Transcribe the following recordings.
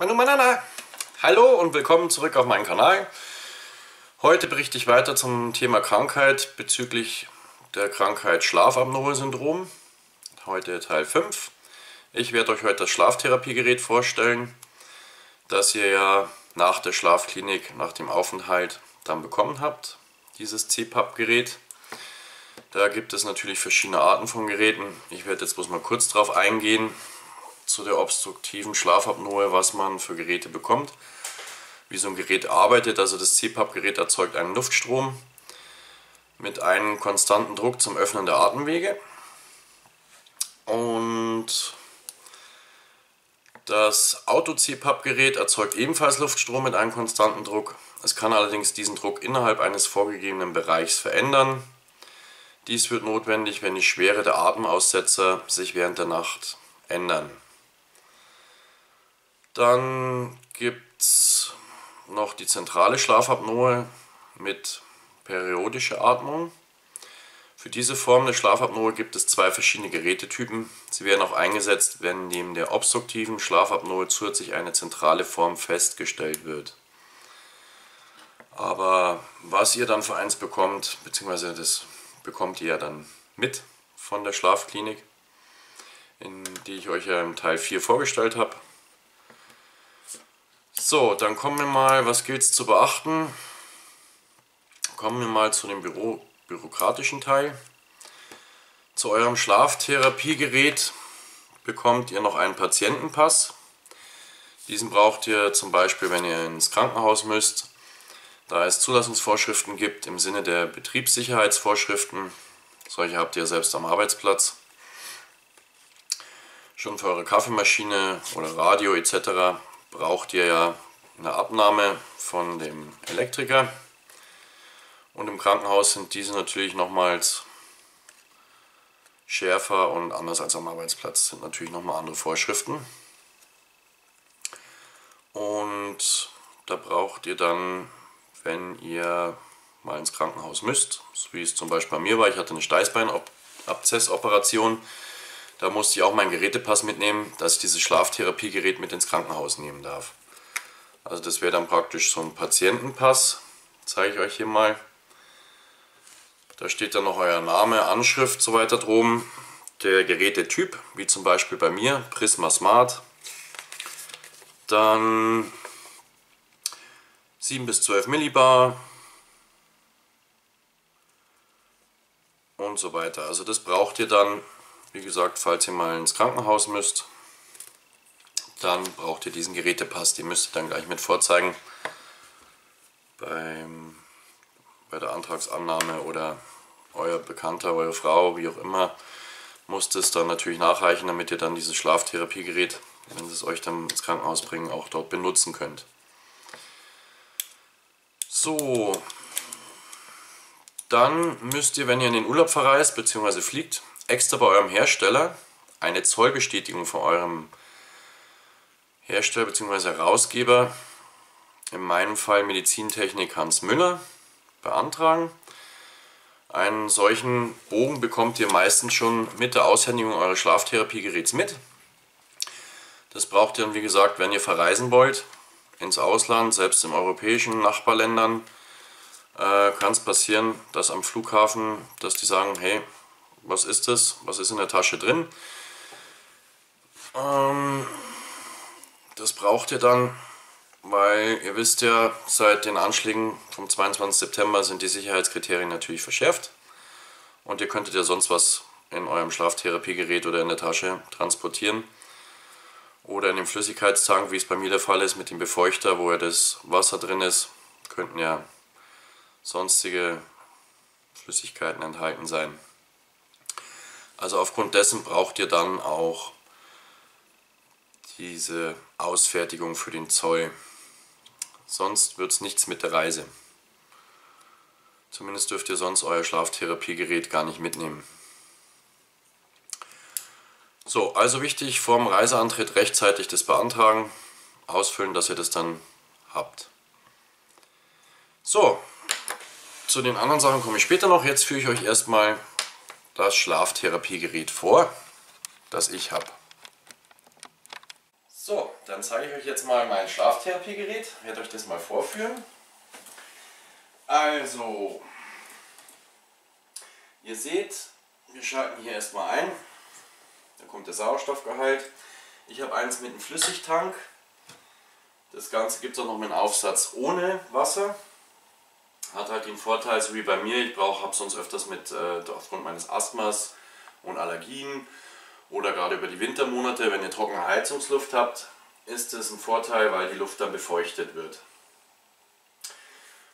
Manu Manana. Hallo und willkommen zurück auf meinen Kanal. Heute berichte ich weiter zum Thema Krankheit bezüglich der Krankheit Schlafapnoe-Syndrom. Heute Teil 5. Ich werde euch heute das Schlaftherapiegerät vorstellen, das ihr ja nach der Schlafklinik, nach dem Aufenthalt dann bekommen habt. Dieses CPAP-Gerät. Da gibt es natürlich verschiedene Arten von Geräten. Ich werde jetzt bloß mal kurz drauf eingehen zu der obstruktiven Schlafapnoe, was man für Geräte bekommt, wie so ein Gerät arbeitet. Also das CPAP-Gerät erzeugt einen Luftstrom mit einem konstanten Druck zum Öffnen der Atemwege, und das Auto-CPAP-Gerät erzeugt ebenfalls Luftstrom mit einem konstanten Druck. Es kann allerdings diesen Druck innerhalb eines vorgegebenen Bereichs verändern. Dies wird notwendig, wenn die Schwere der Atemaussetzer sich während der Nacht ändern. Dann gibt es noch die zentrale Schlafapnoe mit periodischer Atmung. Für diese Form der Schlafapnoe gibt es zwei verschiedene Gerätetypen. Sie werden auch eingesetzt, wenn neben der obstruktiven Schlafapnoe zusätzlich eine zentrale Form festgestellt wird. Aber was ihr dann für eins bekommt, beziehungsweise das bekommt ihr ja dann mit von der Schlafklinik, in die ich euch ja im Teil 4 vorgestellt habe. So, dann kommen wir mal, was gilt es zu beachten? Kommen wir mal zu dem bürokratischen Teil. Zu eurem Schlaftherapiegerät bekommt ihr noch einen Patientenpass. Diesen braucht ihr zum Beispiel, wenn ihr ins Krankenhaus müsst, da es Zulassungsvorschriften gibt im Sinne der Betriebssicherheitsvorschriften. Solche habt ihr selbst am Arbeitsplatz. Schon für eure Kaffeemaschine oder Radio etc. braucht ihr ja eine Abnahme von dem Elektriker. Und im Krankenhaus sind diese natürlich nochmals schärfer und anders als am Arbeitsplatz. Sind natürlich nochmal andere Vorschriften. Und da braucht ihr dann, wenn ihr mal ins Krankenhaus müsst, so wie es zum Beispiel bei mir war, ich hatte eine Steißbeinabzessoperation, da musste ich auch meinen Gerätepass mitnehmen, dass ich dieses Schlaftherapiegerät mit ins Krankenhaus nehmen darf. Also das wäre dann praktisch so ein Patientenpass, zeige ich euch hier mal. Da steht dann noch euer Name, Anschrift, so weiter drum, der Gerätetyp, wie zum Beispiel bei mir, Prisma Smart. Dann 7 bis 12 Millibar und so weiter. Also das braucht ihr dann, wie gesagt, falls ihr mal ins Krankenhaus müsst, dann braucht ihr diesen Gerätepass. Den müsst ihr dann gleich mit vorzeigen bei der Antragsannahme, oder euer Bekannter, eure Frau, wie auch immer, muss es dann natürlich nachreichen, damit ihr dann dieses Schlaftherapiegerät, wenn sie es euch dann ins Krankenhaus bringen, auch dort benutzen könnt. So, dann müsst ihr, wenn ihr in den Urlaub verreist bzw. fliegt, extra bei eurem Hersteller eine Zollbestätigung von eurem Hersteller bzw. Herausgeber, in meinem Fall Medizintechnik Hans Müller, beantragen. Einen solchen Bogen bekommt ihr meistens schon mit der Aushändigung eures Schlaftherapiegeräts mit. Das braucht ihr dann, wie gesagt, wenn ihr verreisen wollt ins Ausland, selbst in europäischen Nachbarländern, kann es passieren, dass am Flughafen, dass die sagen, hey, was ist das? Was ist in der Tasche drin? Das braucht ihr dann, weil ihr wisst ja, seit den Anschlägen vom 22. September sind die Sicherheitskriterien natürlich verschärft. Und ihr könntet ja sonst was in eurem Schlaftherapiegerät oder in der Tasche transportieren. Oder in dem Flüssigkeitstank, wie es bei mir der Fall ist, mit dem Befeuchter, wo ja das Wasser drin ist, könnten ja sonstige Flüssigkeiten enthalten sein. Also aufgrund dessen braucht ihr dann auch diese Ausfertigung für den Zoll. Sonst wird es nichts mit der Reise. Zumindest dürft ihr sonst euer Schlaftherapiegerät gar nicht mitnehmen. So, also wichtig, vorm Reiseantritt rechtzeitig das beantragen, ausfüllen, dass ihr das dann habt. So, zu den anderen Sachen komme ich später noch. Jetzt führe ich euch erstmal das Schlaftherapiegerät vor, das ich habe. So, dann zeige ich euch jetzt mal mein Schlaftherapiegerät. Ich werde euch das mal vorführen. Also, ihr seht, wir schalten hier erstmal ein. Da kommt der Sauerstoffgehalt. Ich habe eins mit einem Flüssigtank. Das Ganze gibt es auch noch mit einem Aufsatz ohne Wasser. Hat halt den Vorteil, so wie bei mir, ich habe sonst öfters aufgrund meines Asthmas und Allergien oder gerade über die Wintermonate, wenn ihr trockene Heizungsluft habt, ist das ein Vorteil, weil die Luft dann befeuchtet wird.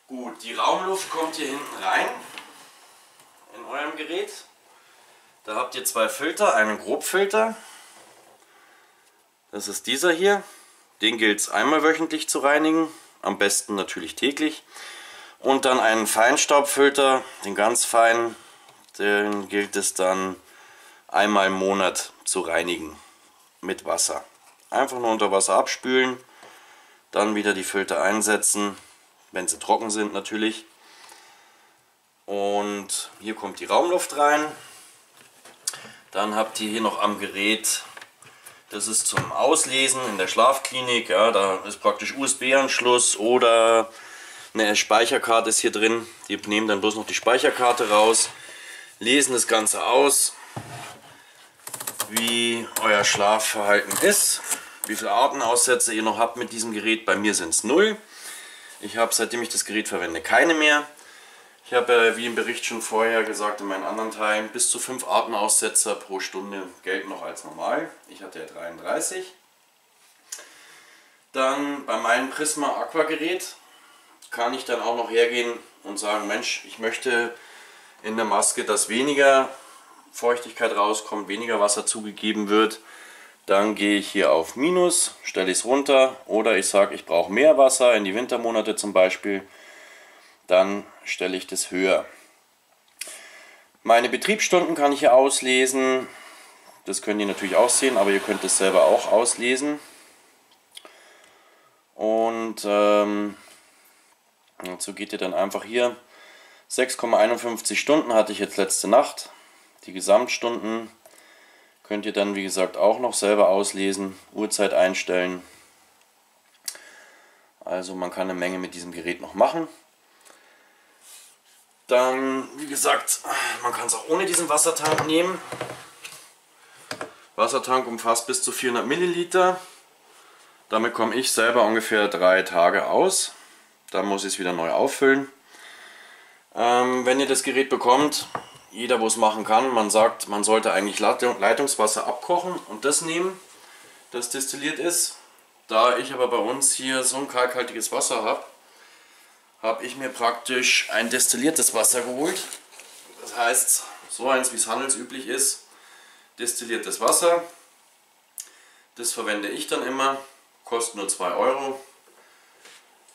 Gut, die Raumluft kommt hier hinten rein in eurem Gerät. Da habt ihr zwei Filter, einen Grobfilter, das ist dieser hier, den gilt es einmal wöchentlich zu reinigen, am besten natürlich täglich. Und dann einen Feinstaubfilter, den ganz feinen, den gilt es dann einmal im Monat zu reinigen mit Wasser. Einfach nur unter Wasser abspülen, dann wieder die Filter einsetzen, wenn sie trocken sind natürlich. Und hier kommt die Raumluft rein. Dann habt ihr hier noch am Gerät, das ist zum Auslesen in der Schlafklinik, ja, da ist praktisch USB-Anschluss oder eine Speicherkarte ist hier drin. Die nehmen dann bloß noch die Speicherkarte raus, lesen das Ganze aus, wie euer Schlafverhalten ist, wie viele Atemaussätze ihr noch habt mit diesem Gerät. Bei mir sind es 0. Ich habe, seitdem ich das Gerät verwende, keine mehr. Ich habe, wie im Bericht schon vorher gesagt, in meinen anderen Teilen, bis zu 5 Atemaussetzer pro Stunde gelten noch als normal. Ich hatte ja 33. Dann bei meinem Prisma Aqua Gerät kann ich dann auch noch hergehen und sagen, Mensch, ich möchte in der Maske, dass weniger Feuchtigkeit rauskommt, weniger Wasser zugegeben wird. Dann gehe ich hier auf Minus, stelle ich es runter, oder ich sage, ich brauche mehr Wasser, in die Wintermonate zum Beispiel, dann stelle ich das höher. Meine Betriebsstunden kann ich hier auslesen, das könnt ihr natürlich auch sehen, aber ihr könnt es selber auch auslesen. Und dazu geht ihr dann einfach hier, 6,51 Stunden hatte ich jetzt letzte Nacht. Die Gesamtstunden könnt ihr dann, wie gesagt, auch noch selber auslesen, Uhrzeit einstellen. Also man kann eine Menge mit diesem Gerät noch machen. Dann, wie gesagt, man kann es auch ohne diesen Wassertank nehmen. Wassertank umfasst bis zu 400 Milliliter. Damit komme ich selber ungefähr 3 Tage aus. Dann muss ich es wieder neu auffüllen. Wenn ihr das Gerät bekommt, jeder, wo es machen kann, man sagt, man sollte eigentlich Leitungswasser abkochen und das nehmen, das destilliert ist. Da ich aber bei uns hier so ein kalkhaltiges Wasser habe, habe ich mir praktisch ein destilliertes Wasser geholt. Das heißt, so eins, wie es handelsüblich ist, destilliertes Wasser. Das verwende ich dann immer, kostet nur 2 Euro,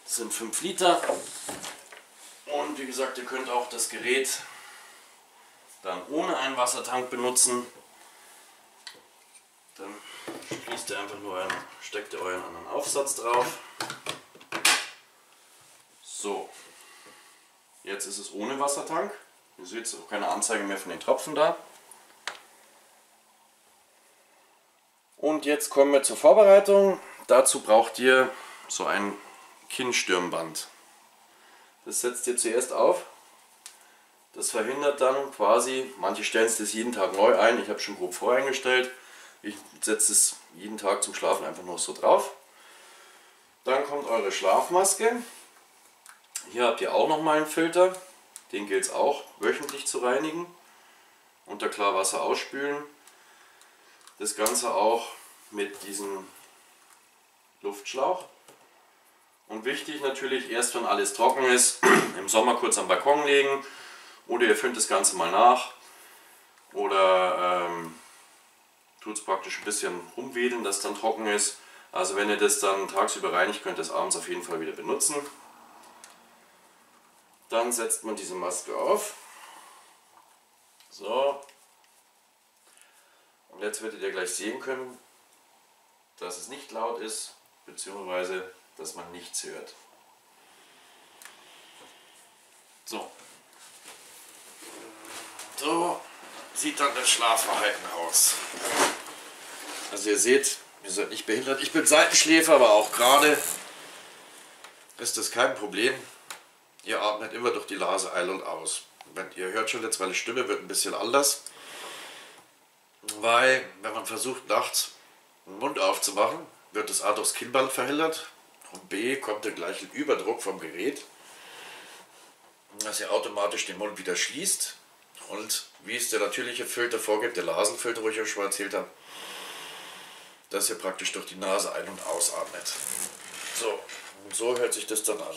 das sind 5 Liter. Und wie gesagt, ihr könnt auch das Gerät dann ohne einen Wassertank benutzen. Dann schließt ihr einfach nur steckt ihr euren anderen Aufsatz drauf. So, jetzt ist es ohne Wassertank. Ihr seht, es ist auch keine Anzeige mehr von den Tropfen da. Und jetzt kommen wir zur Vorbereitung. Dazu braucht ihr so ein Kinnstürmband. Das setzt ihr zuerst auf. Das verhindert dann quasi, manche stellen es das jeden Tag neu ein, ich habe schon grob voreingestellt. Ich setze es jeden Tag zum Schlafen einfach noch so drauf. Dann kommt eure Schlafmaske. Hier habt ihr auch nochmal einen Filter. Den gilt es auch wöchentlich zu reinigen. Unter Klarwasser ausspülen. Das Ganze auch mit diesem Luftschlauch. Und wichtig natürlich, erst wenn alles trocken ist, im Sommer kurz am Balkon legen. Oder ihr füllt das Ganze mal nach. Oder tut es praktisch ein bisschen rumwedeln, dass es dann trocken ist. Also wenn ihr das dann tagsüber reinigt, könnt ihr es abends auf jeden Fall wieder benutzen. Dann setzt man diese Maske auf. So. Und jetzt werdet ihr gleich sehen können, dass es nicht laut ist, beziehungsweise dass man nichts hört. So. So sieht dann das Schlafverhalten aus. Also ihr seht, ihr seid nicht behindert. Ich bin Seitenschläfer, aber auch gerade ist das kein Problem. Ihr atmet immer durch die Nase ein und aus. Ihr hört schon jetzt, meine Stimme wird ein bisschen anders. Weil, wenn man versucht, nachts den Mund aufzumachen, wird das A durchs Kinnband verhindert und B kommt der gleiche Überdruck vom Gerät, dass ihr automatisch den Mund wieder schließt. Und wie es der natürliche Filter vorgibt, der Nasenfilter, wo ich euch schon mal erzählt habe, dass ihr praktisch durch die Nase ein- und ausatmet. So, und so hört sich das dann an.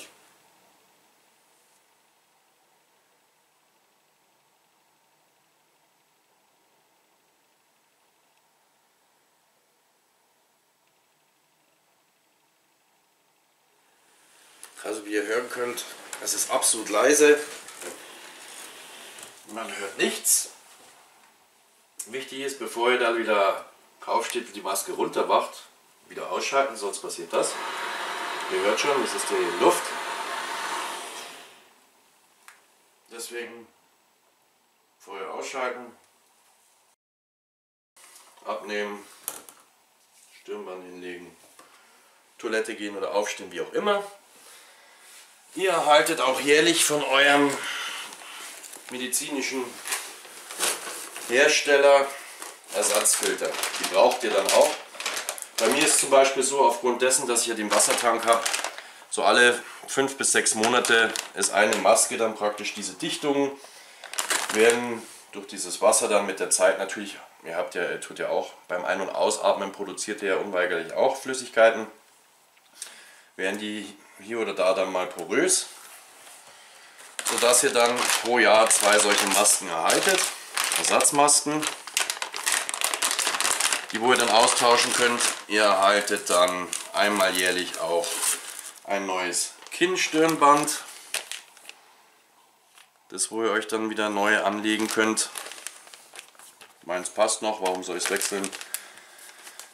Also wie ihr hören könnt, es ist absolut leise. Man hört nichts. Wichtig ist, bevor ihr dann wieder draufsteht und die Maske runterwacht, wieder ausschalten, sonst passiert das. Ihr hört schon, das ist die Luft. Deswegen vorher ausschalten, abnehmen, Stirnband hinlegen, Toilette gehen oder aufstehen, wie auch immer. Ihr erhaltet auch jährlich von eurem medizinischen Hersteller Ersatzfilter. Die braucht ihr dann auch. Bei mir ist es zum Beispiel so, aufgrund dessen, dass ich ja den Wassertank habe, so alle 5 bis 6 Monate ist eine Maske dann praktisch, diese Dichtungen werden durch dieses Wasser dann mit der Zeit natürlich, ihr tut ja auch beim Ein- und Ausatmen, produziert ihr ja unweigerlich auch Flüssigkeiten, werden die hier oder da dann mal porös, sodass ihr dann pro Jahr 2 solche Masken erhaltet, Ersatzmasken, die wo ihr dann austauschen könnt. Ihr erhaltet dann einmal jährlich auch ein neues Kinnstirnband, das wo ihr euch dann wieder neu anlegen könnt. Meins passt noch, warum soll ich es wechseln?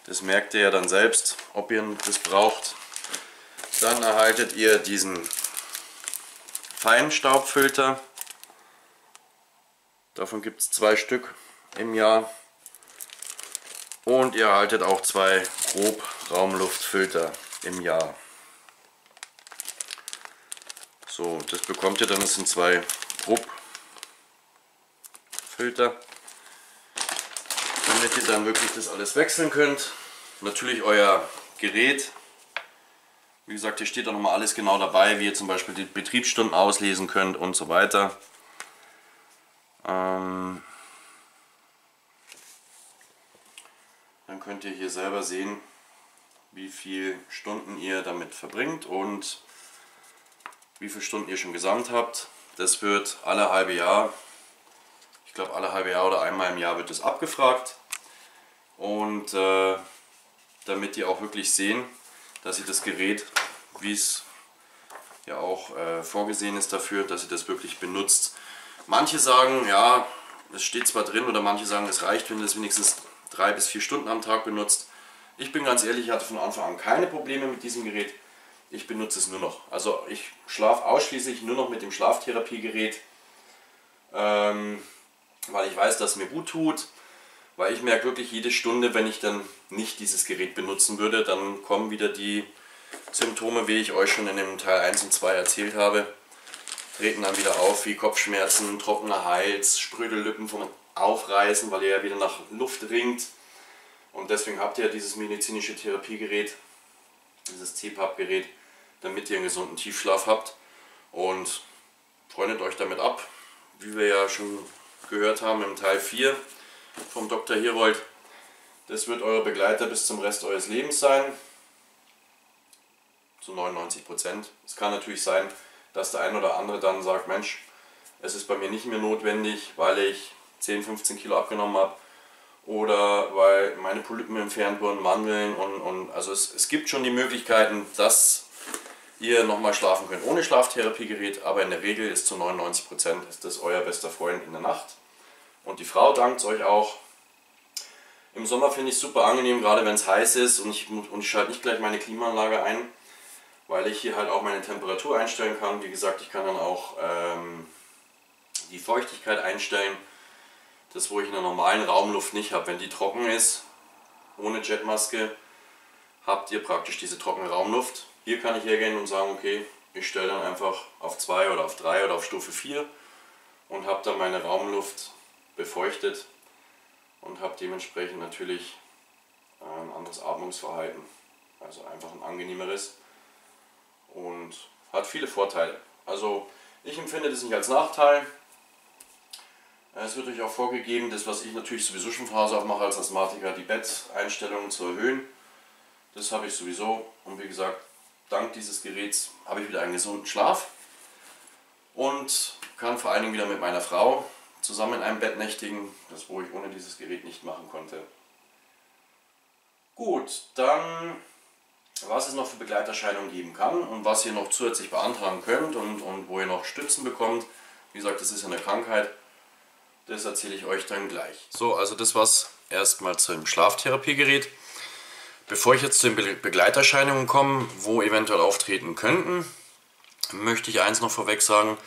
Das merkt ihr ja dann selbst, ob ihr das braucht. Dann erhaltet ihr diesen Feinstaubfilter. Davon gibt es 2 Stück im Jahr. Und ihr erhaltet auch 2 Grobraumluftfilter im Jahr. So, das bekommt ihr dann, das sind 2 Grobfilter, damit ihr dann wirklich das alles wechseln könnt. Natürlich euer Gerät. Wie gesagt, hier steht auch nochmal alles genau dabei, wie ihr zum Beispiel die Betriebsstunden auslesen könnt und so weiter. Dann könnt ihr hier selber sehen, wie viele Stunden ihr damit verbringt und wie viele Stunden ihr schon gesamt habt. Das wird alle halbe Jahr, ich glaube alle halbe Jahr oder einmal im Jahr wird das abgefragt. Und damit ihr auch wirklich sehen, dass ihr das Gerät, wie es ja auch vorgesehen ist dafür, dass ihr das wirklich benutzt. Manche sagen, ja, es steht zwar drin, oder manche sagen, es reicht, wenn ihr das wenigstens 3 bis 4 Stunden am Tag benutzt. Ich bin ganz ehrlich, ich hatte von Anfang an keine Probleme mit diesem Gerät. Ich benutze es nur noch. Also ich schlafe ausschließlich nur noch mit dem Schlaftherapiegerät, weil ich weiß, dass es mir gut tut. Weil ich merke wirklich jede Stunde, wenn ich dann nicht dieses Gerät benutzen würde, dann kommen wieder die Symptome, wie ich euch schon in dem Teil 1 und 2 erzählt habe, treten dann wieder auf, wie Kopfschmerzen, trockener Hals, spröde Lippen vom Aufreißen, weil ihr ja wieder nach Luft ringt. Und deswegen habt ihr dieses medizinische Therapiegerät, dieses CPAP-Gerät, damit ihr einen gesunden Tiefschlaf habt. Und freundet euch damit ab, wie wir ja schon gehört haben im Teil 4 vom Dr. Herold. Das wird euer Begleiter bis zum Rest eures Lebens sein. Zu 99%. Es kann natürlich sein, dass der ein oder andere dann sagt, Mensch, es ist bei mir nicht mehr notwendig, weil ich 10, 15 Kilo abgenommen habe oder weil meine Polypen entfernt wurden, Mandeln und also es gibt schon die Möglichkeiten, dass ihr nochmal schlafen könnt ohne Schlaftherapiegerät, aber in der Regel ist zu 99% ist das euer bester Freund in der Nacht. Und die Frau dankt es euch auch. Im Sommer finde ich es super angenehm, gerade wenn es heiß ist und ich schalte nicht gleich meine Klimaanlage ein, weil ich hier halt auch meine Temperatur einstellen kann. Wie gesagt, ich kann dann auch die Feuchtigkeit einstellen, das wo ich in der normalen Raumluft nicht habe. Wenn die trocken ist, ohne Jetmaske, habt ihr praktisch diese trockene Raumluft. Hier kann ich hergehen und sagen, okay, ich stelle dann einfach auf 2 oder auf 3 oder auf Stufe 4 und habe dann meine Raumluft befeuchtet und habe dementsprechend natürlich ein anderes Atmungsverhalten, also einfach ein angenehmeres und hat viele Vorteile. Also ich empfinde das nicht als Nachteil. Es wird euch auch vorgegeben, das was ich natürlich sowieso schon von Hause auf mache als Asthmatiker, die Betteinstellungen zu erhöhen. Das habe ich sowieso und wie gesagt, dank dieses Geräts habe ich wieder einen gesunden Schlaf und kann vor allen Dingen wieder mit meiner Frau zusammen in einem Bett nächtigen, das wo ich ohne dieses Gerät nicht machen konnte. Gut, dann was es noch für Begleiterscheinungen geben kann und was ihr noch zusätzlich beantragen könnt und wo ihr noch Stützen bekommt. Wie gesagt, das ist ja eine Krankheit, das erzähle ich euch dann gleich. So, also das war's erstmal zum Schlaftherapiegerät. Bevor ich jetzt zu den Begleiterscheinungen komme, wo eventuell auftreten könnten, möchte ich eins noch vorweg sagen.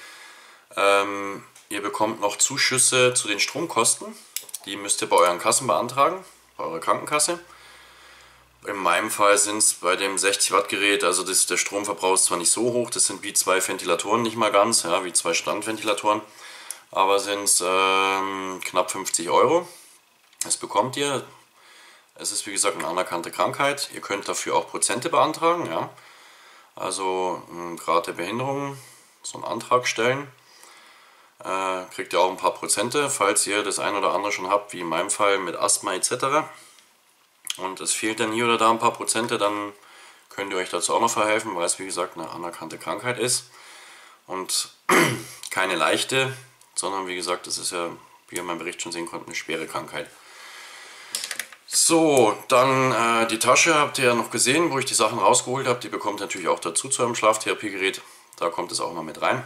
Ihr bekommt noch Zuschüsse zu den Stromkosten. Die müsst ihr bei euren Kassen beantragen, bei eurer Krankenkasse. In meinem Fall sind es bei dem 60 Watt Gerät, also der Stromverbrauch ist zwar nicht so hoch, das sind wie 2 Ventilatoren, nicht mal ganz, ja, wie 2 Standventilatoren, aber sind es knapp 50 Euro. Das bekommt ihr. Es ist wie gesagt eine anerkannte Krankheit. Ihr könnt dafür auch Prozente beantragen, ja. Also Grad der Behinderung, so einen Antrag stellen. Kriegt ihr auch ein paar Prozente, falls ihr das ein oder andere schon habt, wie in meinem Fall mit Asthma etc. Und es fehlt dann hier oder da ein paar Prozente, dann könnt ihr euch dazu auch noch verhelfen, weil es wie gesagt eine anerkannte Krankheit ist. Und keine leichte, sondern wie gesagt, das ist ja, wie ihr in meinem Bericht schon sehen konntet, eine schwere Krankheit. So, dann die Tasche habt ihr ja noch gesehen, wo ich die Sachen rausgeholt habe. Die bekommt natürlich auch dazu zu einem Schlaftherapiegerät. Da kommt es auch mal mit rein.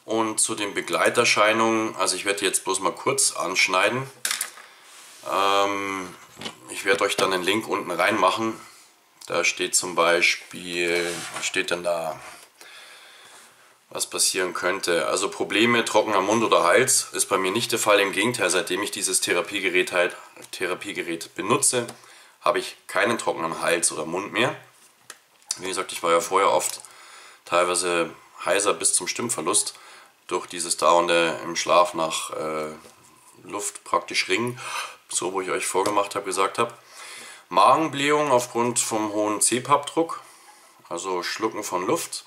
Und zu den Begleiterscheinungen, also ich werde die jetzt bloß mal kurz anschneiden. Ich werde euch dann einen Link unten reinmachen. Da steht zum Beispiel, was steht denn da, was passieren könnte. Also Probleme, trockener Mund oder Hals ist bei mir nicht der Fall. Im Gegenteil, seitdem ich dieses Therapiegerät benutze, habe ich keinen trockenen Hals oder Mund mehr. Wie gesagt, ich war ja vorher oft teilweise heiser bis zum Stimmverlust durch dieses dauernde im Schlaf nach Luft praktisch ringen, so wo ich euch vorgemacht habe, gesagt habe. Magenblähung aufgrund vom hohen CPAP-Druck, also Schlucken von Luft.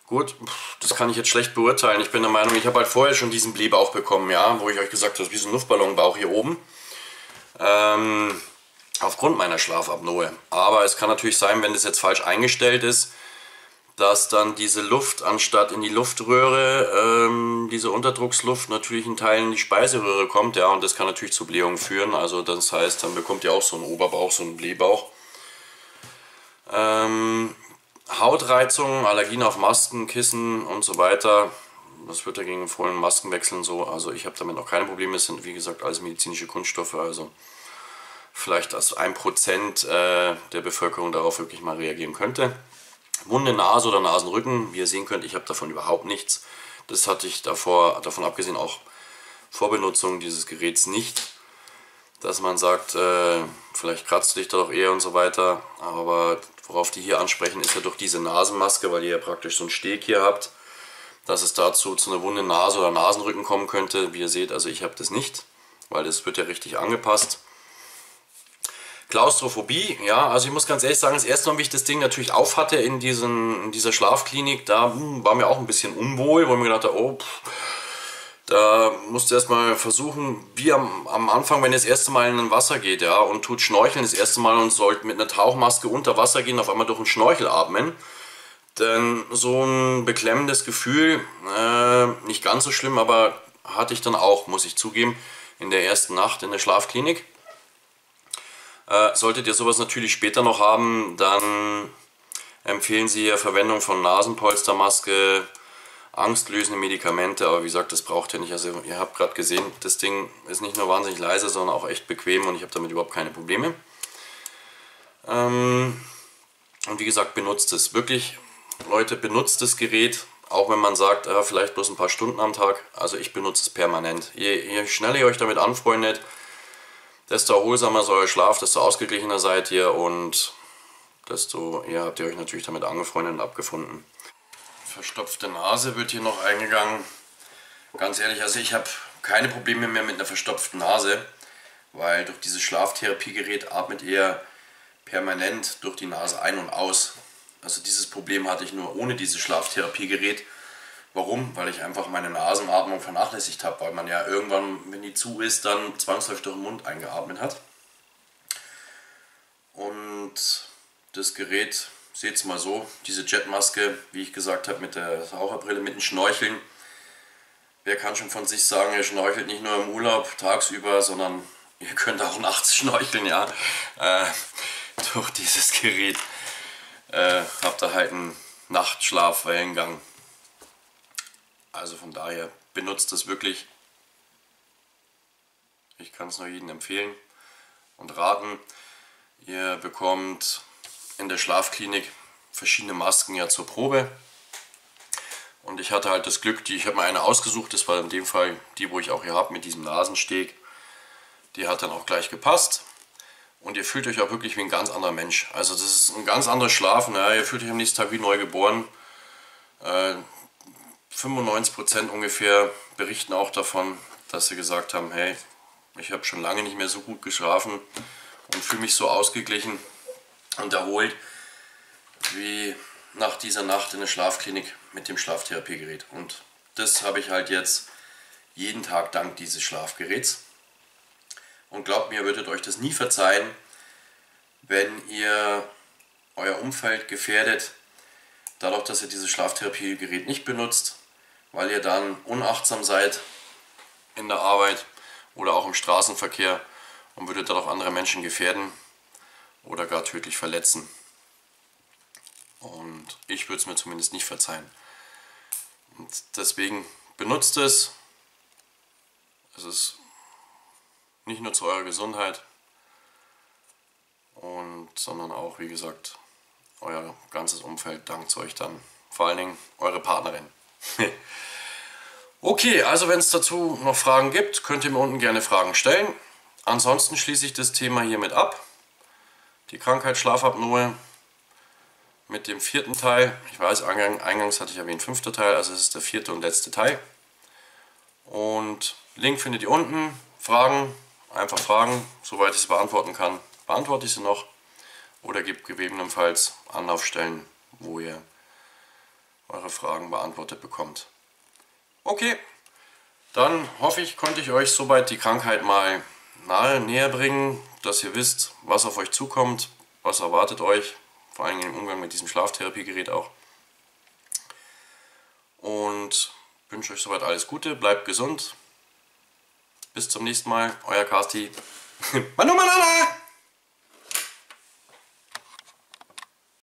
Gut, das kann ich jetzt schlecht beurteilen. Ich bin der Meinung, ich habe halt vorher schon diesen Blähbauch bekommen, ja, wo ich euch gesagt habe, wie so ein Luftballonbauch hier oben. Aufgrund meiner Schlafapnoe. Aber es kann natürlich sein, wenn das jetzt falsch eingestellt ist, dass dann diese Luft anstatt in die Luftröhre, diese Unterdrucksluft natürlich in Teilen in die Speiseröhre kommt, ja, und das kann natürlich zu Blähungen führen. Also das heißt, dann bekommt ihr auch so einen Oberbauch, so einen Blähbauch. Hautreizungen, Allergien auf Masken, Kissen und so weiter. Das wird dagegen empfohlen, Masken wechseln so. Also ich habe damit noch keine Probleme. Es sind wie gesagt alles medizinische Kunststoffe. Also vielleicht als 1% der Bevölkerung darauf wirklich mal reagieren könnte. Wunde, Nase oder Nasenrücken, wie ihr sehen könnt, ich habe davon überhaupt nichts. Das hatte ich davon abgesehen auch vor Benutzung dieses Geräts nicht. Dass man sagt, vielleicht kratzt du dich da doch eher und so weiter. Aber worauf die hier ansprechen, ist ja durch diese Nasenmaske, weil ihr ja praktisch so einen Steg hier habt, dass es dazu zu einer wunden Nase oder Nasenrücken kommen könnte. Wie ihr seht, also ich habe das nicht, weil das wird ja richtig angepasst. Klaustrophobie, ja, also ich muss ganz ehrlich sagen, das erste Mal, wie ich das Ding natürlich auf hatte in dieser Schlafklinik, da war mir auch ein bisschen unwohl, wo ich mir gedacht habe, oh, da musst du erstmal versuchen, wie am Anfang, wenn ihr das erste Mal in ein Wasser geht, ja, und tut schnorcheln das erste Mal und sollt mit einer Tauchmaske unter Wasser gehen, auf einmal durch einen Schnorchel atmen. Denn so ein beklemmendes Gefühl, nicht ganz so schlimm, aber hatte ich dann auch, muss ich zugeben, in der ersten Nacht in der Schlafklinik. Solltet ihr sowas natürlich später noch haben, dann empfehlen sie ja Verwendung von Nasenpolstermaske, angstlösende Medikamente, aber wie gesagt, das braucht ihr nicht. Also ihr habt gerade gesehen, das Ding ist nicht nur wahnsinnig leise, sondern auch echt bequem und ich habe damit überhaupt keine Probleme. Und wie gesagt, benutzt es wirklich. Leute, benutzt das Gerät, auch wenn man sagt, vielleicht bloß ein paar Stunden am Tag. Also ich benutze es permanent. Je schneller ihr euch damit anfreundet, desto erholsamer ist euer Schlaf, desto ausgeglichener seid ihr und desto eher habt ihr euch natürlich damit angefreundet und abgefunden. Verstopfte Nase wird hier noch eingegangen. Ganz ehrlich, also ich habe keine Probleme mehr mit einer verstopften Nase, weil durch dieses Schlaftherapiegerät atmet ihr permanent durch die Nase ein und aus. Also dieses Problem hatte ich nur ohne dieses Schlaftherapiegerät. Warum? Weil ich einfach meine Nasenatmung vernachlässigt habe, weil man ja irgendwann, wenn die zu ist, dann zwangsläufig durch den Mund eingeatmet hat. Und das Gerät, seht es mal so, diese Jetmaske, wie ich gesagt habe, mit der Taucherbrille, mit den Schnorcheln. Wer kann schon von sich sagen, er schnorchelt nicht nur im Urlaub tagsüber, sondern ihr könnt auch nachts schnorcheln, ja. Durch dieses Gerät habt ihr halt einen Nachtschlafwellengang. Also von daher benutzt es wirklich. Ich kann es nur jedem empfehlen und raten. Ihr bekommt in der Schlafklinik verschiedene Masken ja zur Probe. Und ich hatte halt das Glück, ich habe mir eine ausgesucht, das war in dem Fall die, wo ich auch hier habe, mit diesem Nasensteg. Die hat dann auch gleich gepasst. Und ihr fühlt euch auch wirklich wie ein ganz anderer Mensch. Also das ist ein ganz anderes Schlafen. Ja, ihr fühlt euch am nächsten Tag wie neu geboren. 95% ungefähr berichten auch davon, dass sie gesagt haben, hey, ich habe schon lange nicht mehr so gut geschlafen und fühle mich so ausgeglichen und erholt wie nach dieser Nacht in der Schlafklinik mit dem Schlaftherapiegerät. Und das habe ich halt jetzt jeden Tag dank dieses Schlafgeräts. Und glaubt mir, ihr würdet euch das nie verzeihen, wenn ihr euer Umfeld gefährdet, dadurch, dass ihr dieses Schlaftherapiegerät nicht benutzt, weil ihr dann unachtsam seid in der Arbeit oder auch im Straßenverkehr und würdet dadurch andere Menschen gefährden oder gar tödlich verletzen. Und ich würde es mir zumindest nicht verzeihen. Und deswegen benutzt es. Es ist nicht nur zu eurer Gesundheit, sondern auch, wie gesagt, euer ganzes Umfeld dankt euch dann. Vor allen Dingen eure Partnerin. Okay, also wenn es dazu noch Fragen gibt, könnt ihr mir unten gerne Fragen stellen. Ansonsten schließe ich das Thema hiermit ab. Die Krankheit Schlafapnoe mit dem 4. Teil. Ich weiß, eingangs hatte ich erwähnt 5. Teil, also es ist der 4. und letzte Teil. Und Link findet ihr unten. Fragen, einfach Fragen, soweit ich es beantworten kann, beantworte ich sie noch. Oder gebt gegebenenfalls Anlaufstellen, wo ihr eure Fragen beantwortet bekommt. Okay, dann hoffe ich, konnte ich euch soweit die Krankheit mal näher bringen, dass ihr wisst, was auf euch zukommt, was erwartet euch, vor allem im Umgang mit diesem Schlaftherapiegerät auch. Und wünsche euch soweit alles Gute, bleibt gesund. Bis zum nächsten Mal, euer Kasti. Manu Manana!